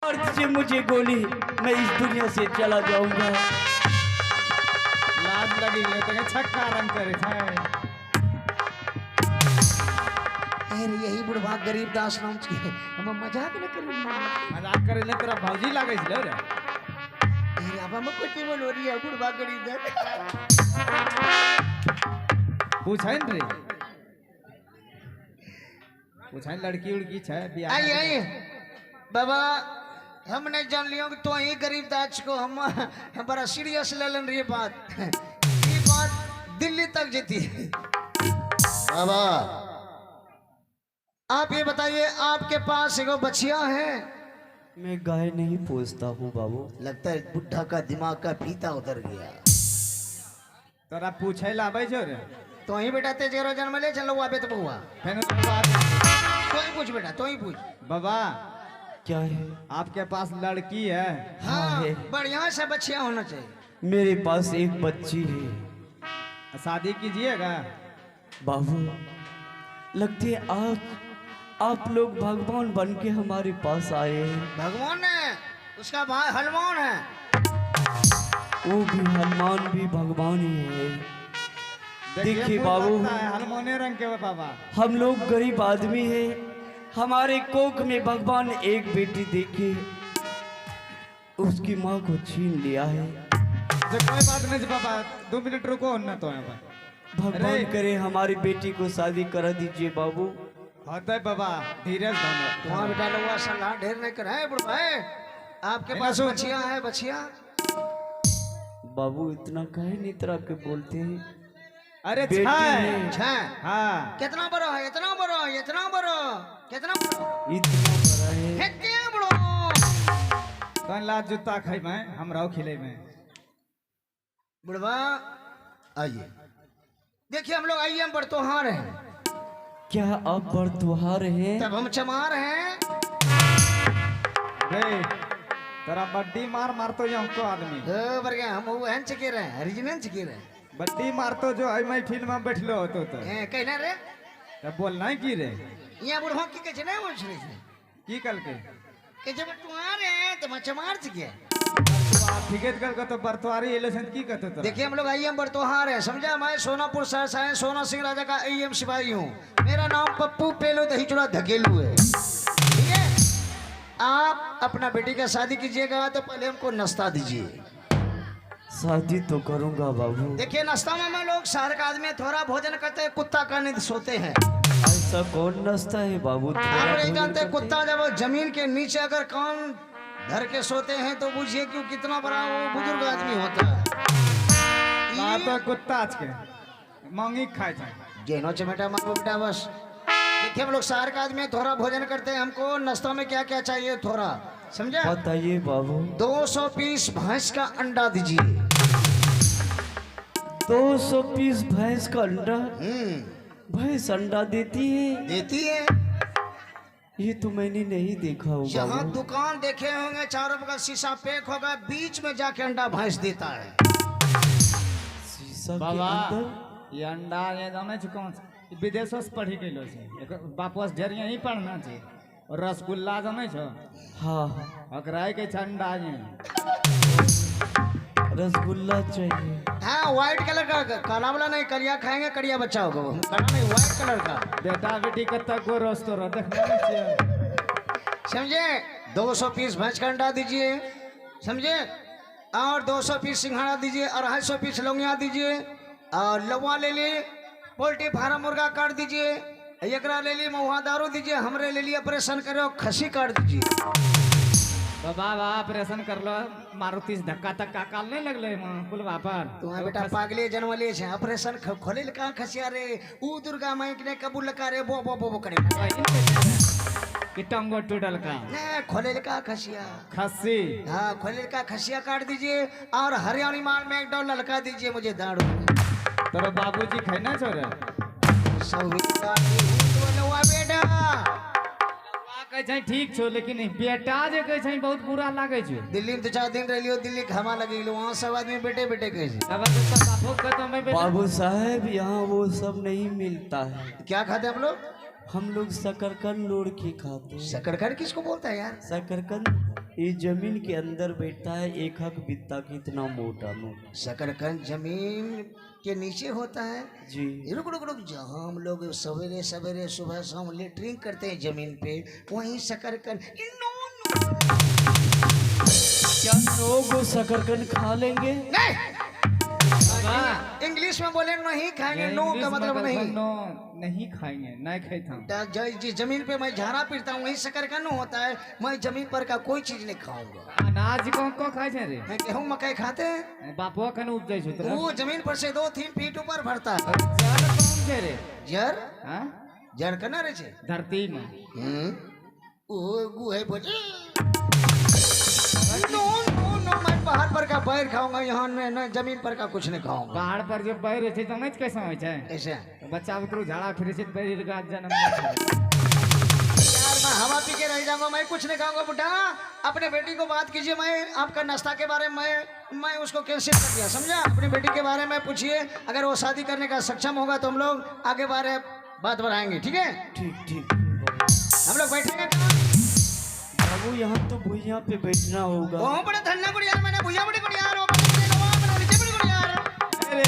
मार दीजिए मुझे गोली, मैं इस दुनिया से चला जाऊंगा। लाज लगी तो छक्का रंग करे थे। यही बुढ़वा गरीब दास नाम छी, हम मजाक न करू। मजाक करे न तेरा भौजी लागे छले रे। अरे अब हम कोटी बोल रही है बुढ़वा गरीब दास। पूछन रे, पूछन लड़की उड़की छे बियाह। आई आई बाबा हम नहीं जान लियो कि तो ही गरीब दास को हम बड़ा सीरियस ले लेन रही बात। ये बात दिल्ली तक जीती। बाबा आप ये बताइए, आपके पास एगो बच्चिया है? मैं गाय नहीं पोसता हूँ बाबू। लगता है बुढ़ा का दिमाग का फीता उतर गया। तोरा पूछे लाबै छो रे। तो ही बेटा ते जेरो जन्म ले चलो आबे तो बुआ। फेनो तो बात तो ही पूछ बेटा, तो ही पूछ। बाबा क्या है? आपके पास लड़की है? हाँ है। बढ़िया से बच्चिया होना चाहिए। मेरे पास एक बच्ची है। शादी कीजिएगा? बाबू लगते आप लोग भगवान बन के हमारे पास आए हैं। भगवान है, उसका भाई हनुमान है। वो भी हनुमान भी भगवान ही है। देखिए बाबू, हनुमाने रंग के बाबा, हम लोग गरीब आदमी हैं। हमारे कोख में भगवान एक बेटी देके उसकी माँ को छीन लिया है। जो कोई बात नहीं बाबा, 2 मिनट रुको ना तो यहाँ पर। भगवान करे हमारी बेटी को शादी करा दीजिए बाबू। होता है बाबा, धीरज धनो। तुम्हारा बेटा लोग सलाह ढेर नहीं कराए बुढ़वा। आपके पास बच्चिया है? बच्चिया बाबू इतना कहे नहीं तरह के बोलते हैं। अरे बेटी है। छह? हाँ कितना बड़ा है? इतना बड़ा, इतना बड़ा, कितना बड़ा? इतना बड़ा है। कितना बड़ा? तो लात जूता खाई मैं, हम रहो खिले में। बुढ़वा आइए, देखिए हम लोग आइए, हम बड़तोहार हैं। क्या आप बड़तुहार हैं? तब हम चमार हैं। रे तेरा बड्डी मार मार तो यहाँ को आदमी हम वो हन चके रहे, हरिजनन चके रहे। बड्डी मार तो जो है मैं फिल्म में बैठलो होतो तो कहना रे तब बोलना है की रे। यहाँ बुढ़वा की कहे नहीं बोल रही है की कल के कि जब तुम्हारे हैं तो मैं चमार चके। ठीक कल को तो बरतवारी इलेक्शन की कहते तो। देखिए हम लोग आईएम बड़तोहार हैं, समझा? मैं सोनापुर शहर से आए, सोना सिंह राजा का आईएम सिपाही हूँ। मेरा नाम पप्पू पेलो दही चूड़ा धकेलू है। ठीक है, आप अपना बेटी का शादी कीजिएगा तो पहले हमको नाश्ता दीजिए। शादी तो करूंगा बाबू। देखिए नाश्ता में लोग शहर का आदमी थोड़ा भोजन करते हैं, कुत्ता का नींद सोते हैं। ऐसा कौन नाश्ता है बाबू? आप नहीं जानते, कुत्ता जब जमीन के नीचे अगर कान धर के सोते हैं तो बुझिए क्यों कितना बड़ा वो बुजुर्ग आदमी होता है। तो कुत्ता आज के मांगी खाए थे जेनो चमेटा मांगो बेटा बस। देखिए हम लोग शहर का आदमी थोड़ा भोजन करते हैं, हमको नाश्ता में क्या क्या चाहिए थोड़ा, समझा? बताइए बाबू। 200 पीस भैंस का अंडा दीजिए। 200 पीस भैंस का अंडा? भैंस अंडा देती है? देती है। ये तो मैंने नहीं देखा होगा। यहाँ दुकान देखे होंगे, चारों बगल शीशा पैक होगा, बीच में जाके अंडा भैंस देता है। शीशा के बाबा अंदर? ये अंडा ये जाने कौन विदेशों से पढ़ी गई छे, वापस ढेर यहीं पढ़ना छे। और रसगुल्ला जाने छो? हाँ ओकरा के अंडा ये रसगुल्ला चाहिए। हाँ व्हाइट कलर का, काला वाला नहीं, करिया खाएंगे, करिया बच्चा होगा वो, काला नहीं व्हाइट कलर का। बेटा बेटी कत्ता को रोज तो देखना समझे? 200 पीस भैंस का अंडा दीजिए, समझे? और 200 पीस सिंघाड़ा दीजिए, 250 पीस लौंगिया दीजिए, और लौवा ले लिए, पोल्ट्री फार्म मुर्गा काट दीजिए, एकरा ले लिए, महुआ दारू दीजिए, हमरे ले लिए ऑपरेशन करो खसी काट दीजिए। तो बाबा ऑपरेशन कर लो, मारुति से धक्का तक्का काल नहीं लगले पुलवा पर। तुम्हारा बेटा पागले जन्म ले छे, ऑपरेशन खोले का खसिया रे, ऊ दुर्गा माई के कबूल करे बो बो बो करे कि टंगो टूटल का ने खोले का खसिया। खस्सी? हाँ खोले का खसिया काट दीजिए, और हरियाणी माल में एक डॉल ललका दीजिए मुझे दारू। तेरे बाबूजी खाना छोरे बेटा कहे ठीक छो, लेकिन बेटा जे कहे बहुत बुरा लागे छो। दिल्ली में 2-4 दिन रहियो, दिल्ली घामा लगी, वहाँ सब आदमी बेटे बेटे कहे। बाबू साहब यहाँ वो सब नहीं मिलता है। क्या खाते हम लोग? हम लोग शकरकंद लोड़ के खाते हैं। शकरकंद किसको बोलता है यार? शकरकंद ये जमीन के अंदर बैठता है, एक हक बित्ता के इतना मोटा मोटा। शकरकंद जमीन के नीचे होता है जी। रुक रुक रुक, जहाँ हम लोग सवेरे सवेरे सुबह शाम लेटरिन करते हैं जमीन पे, वहीं शकरकंद। क्या लोग शकरकंद खा लेंगे? नहीं, इंग्लिश में बोले नहीं खाएंगे, नो का मतलब नहीं। नो नहीं खाएंगे, नहीं खाता। जिस जमीन पे मैं झाड़ा पीटता हूँ वहीं शकरकंद होता है। मैं जमीन पर का कोई चीज नहीं खाऊंगा। अनाज को खाए छे रे? मैं गेहूं मकई खाते हैं। बापो कन उपजै छ तोरा? वो जमीन पर से 2-3 फीट ऊपर भरता है। जर कौन छे रे? जर हां, जर कना रे छे? धरती में। ओ गु है बोझ। नो नो नो, मैं पहाड़ पर का बैर खाऊंगा, यहाँ न जमीन पर का कुछ नहीं खाऊंगा। पहाड़ पर जब बैर छे त नहीं कैसा होय छे? ऐसे बच्चा बुतरू झाड़ा फिरे छे बैर का जन्म। यार मैं हवा पी के रह जाऊंगा, मैं कुछ नहीं खाऊंगा। बुढ़ा अपने बेटी को बात कीजिए, मैं आपका नाश्ता के बारे में मैं उसको कैंसिल कर दिया, समझा? अपनी बेटी के बारे में पूछिए, अगर वो शादी करने का सक्षम होगा तो हम लोग आगे बारे बात बढ़ाएंगे, ठीक है? ठीक ठीक। हम लोग बैठेंगे बाबू यहाँ तो भुइयां पे बैठना होगा। ओ बड़े धन्ना को यार, मैंने भुइयां बड़ी को यार, ओ बड़े नीचे बड़ी को यार। अरे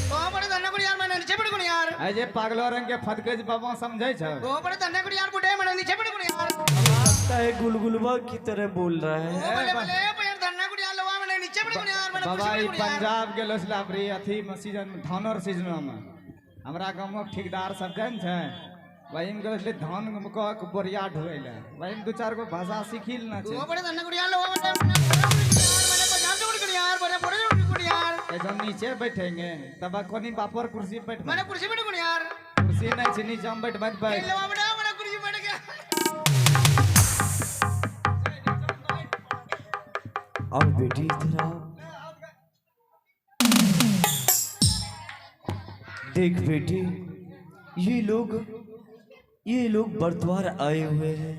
ओ बड़े धन्ना को यार, मैंने नीचे बड़ी को यार। अजे पागलो रंग के फटके बाबा समझै छ? ओ बड़े धन्ना को यार, बुढ़े मैंने नीचे बड़ी को यार। लगता है गुलगुलवा की तरह बोल रहा ओ है। बड़े बड़े यार धन्ना को यार, लवा मैंने नीचे बड़ी को यार, मैंने बाबा ई कुछ यार। पंजाब के लसला फ्री अथी सीजन धानर सीजन में हमरा गांव के ठेकेदार सब जान छ, वही में गले धान को बोरिया ढोइले, वही में 2-4 गो भाषा सीखिल ना छ। ओ बड़े धन्ना को यार, लवा मैंने पंजाब से बड़ी को यार, बड़े बड़े को यार। ऐसा नीचे बैठेंगे तब कोनी बापर कुर्सी पे बैठ। मैंने कुर्सी बड़ी को यार। कुर्सी नहीं छ, नीचे हम बैठ बैठ। लवा बड़ा बड़ा कुर्सी बैठ गया। आओ बेटी इधर आओ। देख बेटी, ये लोग बरद्वार आए हुए हैं।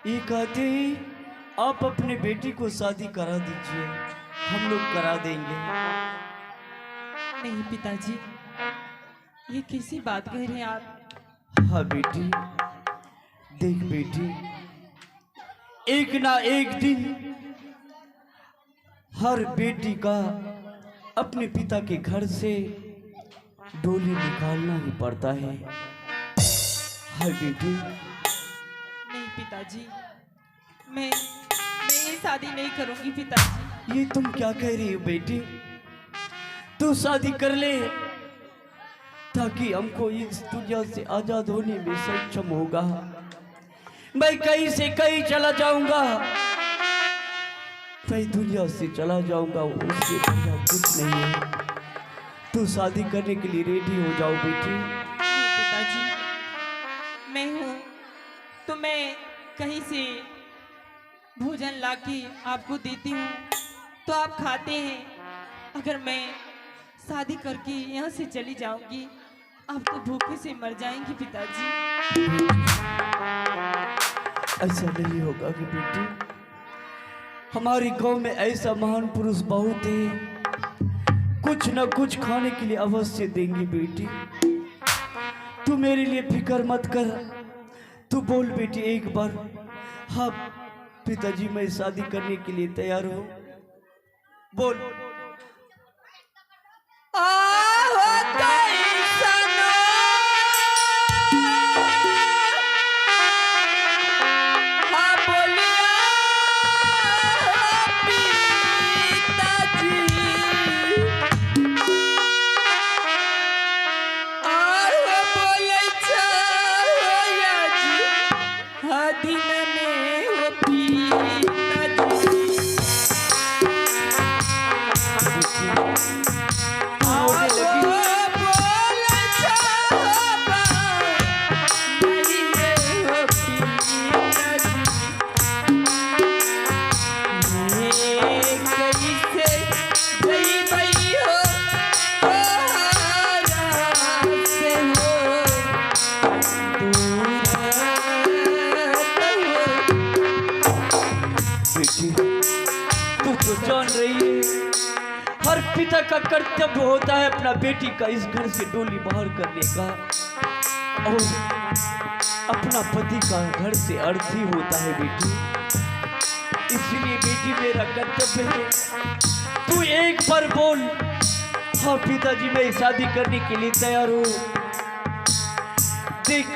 ये कहते हैं आप अपने बेटी को शादी करा दीजिए, हम लोग करा देंगे। नहीं पिताजी, ये कैसी बात कह रहे हैं आप? हाँ बेटी, देख बेटी, एक ना एक दिन हर बेटी का अपने पिता के घर से डोली निकालना ही पड़ता है। हाँ बेटी। नहीं पिताजी, मैं ये शादी नहीं करूंगी पिताजी। ये तुम क्या कह रही हो बेटी? तू शादी कर ले ताकि हमको इस दुनिया से आजाद होने में सक्षम होगा। मैं कहीं से कहीं चला जाऊंगा, मैं दुनिया से चला जाऊंगा, उससे बढ़िया कुछ नहीं है। तू शादी करने के लिए रेडी हो जाओ बेटी। नहीं पिताजी, मैं हूँ तो मैं कहीं से भोजन लाके आपको देती हूँ तो आप खाते हैं। अगर मैं शादी करके यहाँ से चली जाऊंगी, आप तो भूखे से मर जाएंगी पिताजी। ऐसा नहीं होगा कि बेटी, हमारे गांव में ऐसा महान पुरुष बहुत है, कुछ न कुछ खाने के लिए अवश्य देंगे बेटी। तू मेरे लिए फिक्र मत कर। तू बोल बेटी एक बार, हाँ पिताजी मैं शादी करने के लिए तैयार हूँ। बोल। हर पिता का कर्तव्य होता है अपना बेटी का इस घर से डोली बाहर करने का। और अपना पति का घर से अर्थी होता है बेटी। इसलिए बेटी मेरा कर्तव्य है, तू एक बार बोल, हाँ पिताजी मैं शादी करने के लिए तैयार हूँ। देख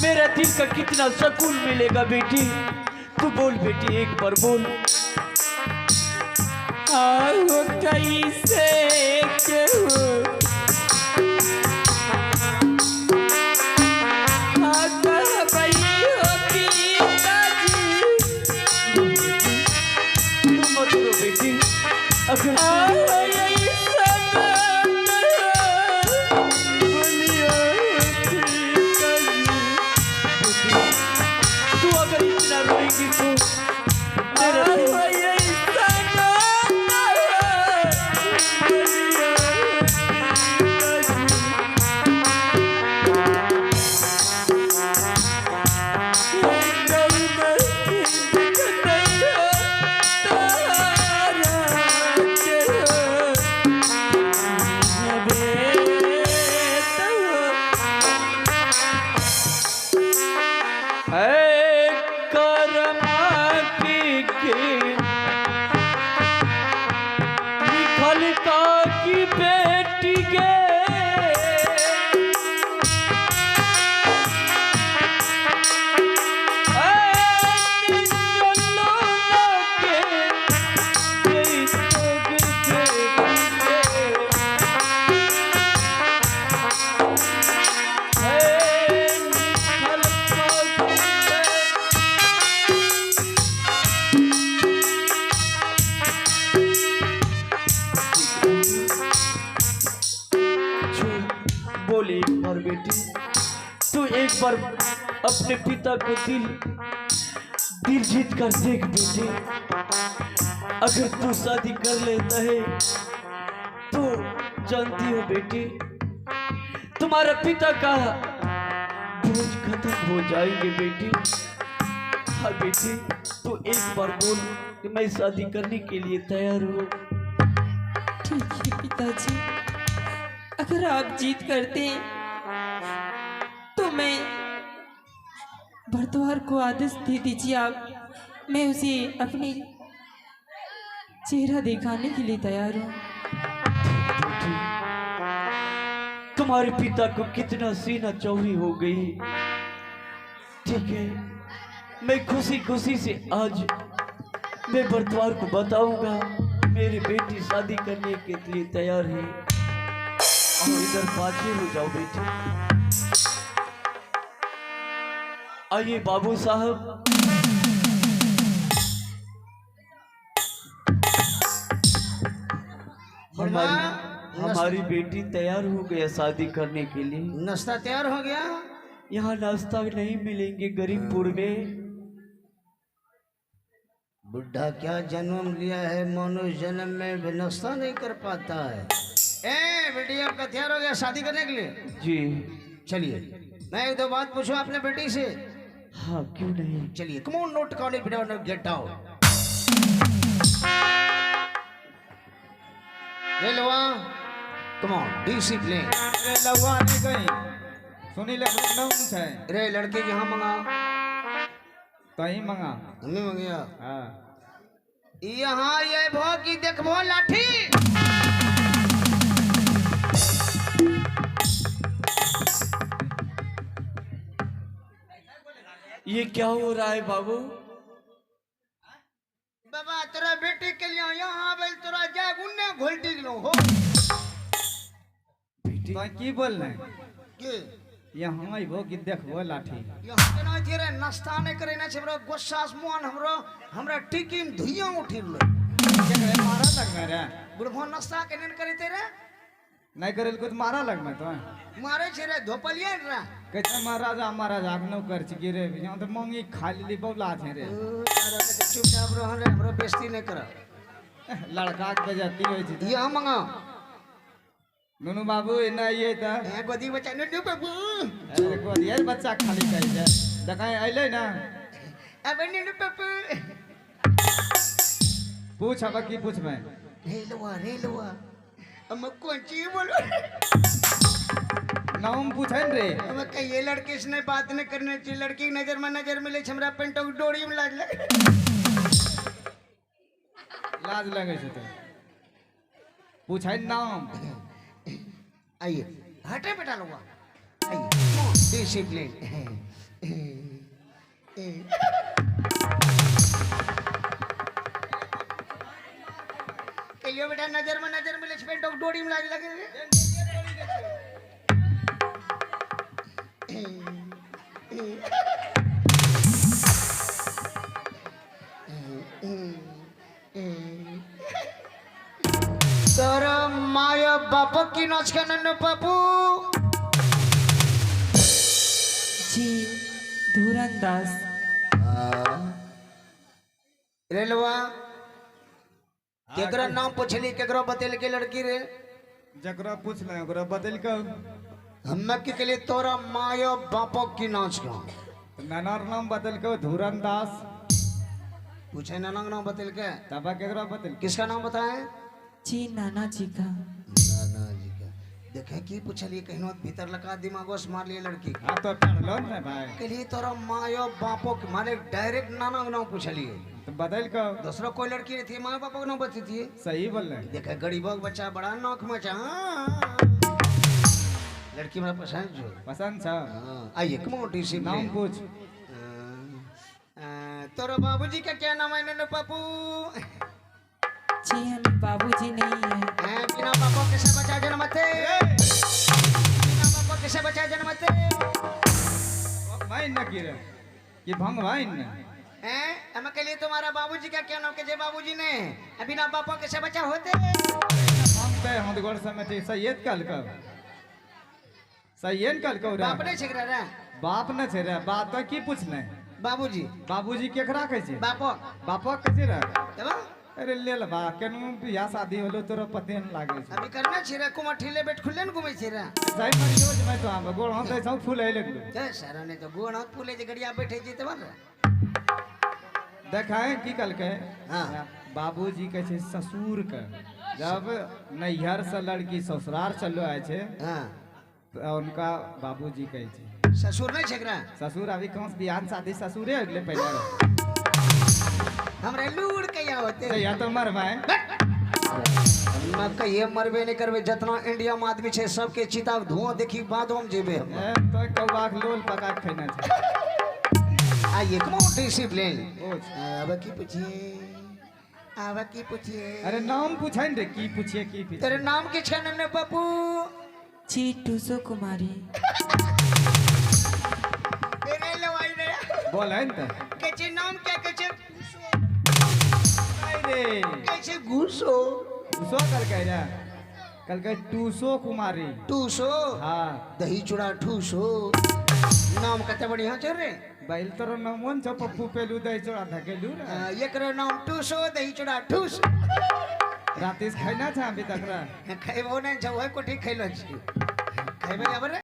मेरा दिल का कितना सुकून मिलेगा बेटी, तू बोल बेटी एक बार बोल। आओ कैसे क्यों तू अगर इतना रोएगी तो और बेटी तू एक बार अपने पिता को दिल जीत कर देख बेटी। अगर तू शादी कर लेता है तो जानती हो बेटी तुम्हारा पिता का बोझ खत्म हो जाएंगे बेटी। हाँ बेटी तू एक बार बोल कि मैं शादी करने के लिए तैयार हूँ। ठीक है पिताजी, अगर आप जीत करते तो मैं भरद्वार को आदेश दे दीजिए आप, मैं उसे अपनी चेहरा दिखाने के लिए तैयार हूँ। तुम्हारे पिता को कितना सीना चौड़ी हो गई। ठीक है मैं खुशी खुशी से आज मैं भरद्वार को बताऊंगा मेरी बेटी शादी करने के लिए तैयार है। और इधर बाजी हो जाओ बेटी। आइए बाबू साहब। हमारी बेटी तैयार हो गया शादी करने के लिए। नाश्ता तैयार हो गया? यहाँ नाश्ता नहीं मिलेंगे गरीबपुर में। बुढ़ा क्या जन्म लिया है, मनुष्य जन्म में भी नाश्ता नहीं कर पाता है। ए बेटी आपका तैयार हो गया शादी करने के लिए? जी चलिए मैं एक दो बात पूछूं अपने बेटी से। हाँ क्यों नहीं। चलिए come on note call it down get out. ले लो कम ऑन डिसिप्लिन। रे लवा नहीं गई सुनी ले नौन है रे लड़के के यहाँ मंगा तो ही मंगा हमें मंगिया। हां यहाँ ये भो की देखबो लाठी। ये क्या हो रहा है बाबू? बाबा तेरा बेटी के लिए यहाँ बेल तेरा जाग उन्ने घोलटी लो हो। बेटी तो की बोल रहे के यहाँ आई भो की देखबो लाठी। यहाँ के ना जेरे नाश्ता नहीं करे ना छबरा गोसास मुआन हमरा टिकिन धुइया उठिल। के मारा लगना रे बुढ़ो नाश्ता के नहीं करे तेरे नहीं करे कुछ मारा लगना तो मारे छरे धोपलिया रा कहते महाराजा आगनो कर छी रे यहाँ तो मंगी खाली ली बबला थे रे। चुपचाप रह रे हमरा बेइज्जती नहीं कर। लड़का के बेइज्जती होई छी। यहाँ मंगा नुनु बाबू एना ये त ए गोदी बच्चा नुनु बाबू अरे गोदिया बच्चा खाली कह जा देखाय आइले ना अब नुनु बाबू पूछ अब की पूछ मैं रे लवा हम कौन ची बोलो नाम पूछन रे अब ये लड़के से बात नहीं करने चाहिए लड़की की नजर में नजर मिले हमरा पेंटो की डोरी में लाज लगे लाज लगे छै तो पूछन नाम आइए हटे बेटा लोग आइए डिसिप्लिन कहियो बेटा नजर में नजर मिले पेंटो की डोरी में लाज लगे तर माया बाप की नाच का नन्नू पापू जी धुरंदास रेलवा केकरा नाम पूछली केकरा बतेल के लड़की रे जकरा पूछ ले ओकरा बदल के हम्मे के लिए तोरा माया बाप की नाच का नानार नाम बदल के धुरंदास पूछे नाना का नाम बतेल के तब केकरा बदल किसका नाम बताए जी नाना जी का। नाना जी का देखे की पूछलिए कहीं भीतर लगा दिमागो से मार लिए लड़की हां तो पढ़लो ना भाई के लिए तोरा माया बापो के मारे डायरेक्ट नाना का नाम पूछलिए तो बदल के दूसरा कोई लड़की नहीं थी माया बापो का नाम बती थी सही बोल रहे देखे गरीबों का बच्चा बड़ा नौक मचा लड़की मेरा पसंद जो पसंद छ आइए कमोटी सी नाम पूछ तोरा बाबूजी का क्या नाम है नन्नू पापू जी हम बाबूजी नहीं है। बिना पापा कैसे बचा जन्मते बिना पापा कैसे बचा जन्मते भाई न गिरे ये भंग भाई न हम के लिए तुम्हारा बाबूजी का क्या नाम के जे बाबूजी ने बिना पापा कैसे बचा होते भंग पे हम गोड़ समेटे सैयद कल का सैयद कल का बाप ने छिकरा रे बाप न छे रे बात की पूछने बाबूजी बाबूजी केकरा कहै छै बापो बापा कहै रे देबा अरे ले ले बा केनु बियाह शादी होलो तोरा पते न लागे छै अभी करना छिरा कुमा ठिले बैठ खुले न घुमै छिरा सही पर जो मैं तो हम गोड़ हम तो फूल है लगलो जय सारा ने तो गोण हाथ फूले जे गड़िया बैठे जेते बार देखाए की कल के हां बाबूजी कहै छै ससुर के जब नैहर से लड़की ससुराल चलो आए छै हां तो उनका बाबूजी कहै छै ससुर नहीं छिकरा ससुर अभी कौन बियाह शादी ससुरे अगले पहले हमरे लूड़ के या होते तो या तो मर भाई मैं कहिए मरबे नहीं करबे जितना इंडिया में आदमी छे सबके चिता धुआं देखी बाद हम जेबे हम तो कौवा के लोल पका के खैना छै आइए कम डिसिप्लिन पूछ अब की पूछिए अरे नाम पूछै रे की पूछिए की पूछिए तेरे नाम के छे नन्हे पप्पू जी टूसो कुमारी। तेरे लवाई रे बोल है न के छे नाम क्या के छे रे के छे घुसो टूसो कल कह टूसो कुमारी टूसो हाँ दही चूड़ा ठूसो नाम कते बढ़िया छे रे बैल तोर नामन छ पप्पू पेलू दही चोड़ा धकेलू ना एकरो नाम टूसो दही चूड़ा ठूस रातिस खैना छ अभी तक रा खैबो नहीं छ ओए कोठी खैलो छी खैबे अब रे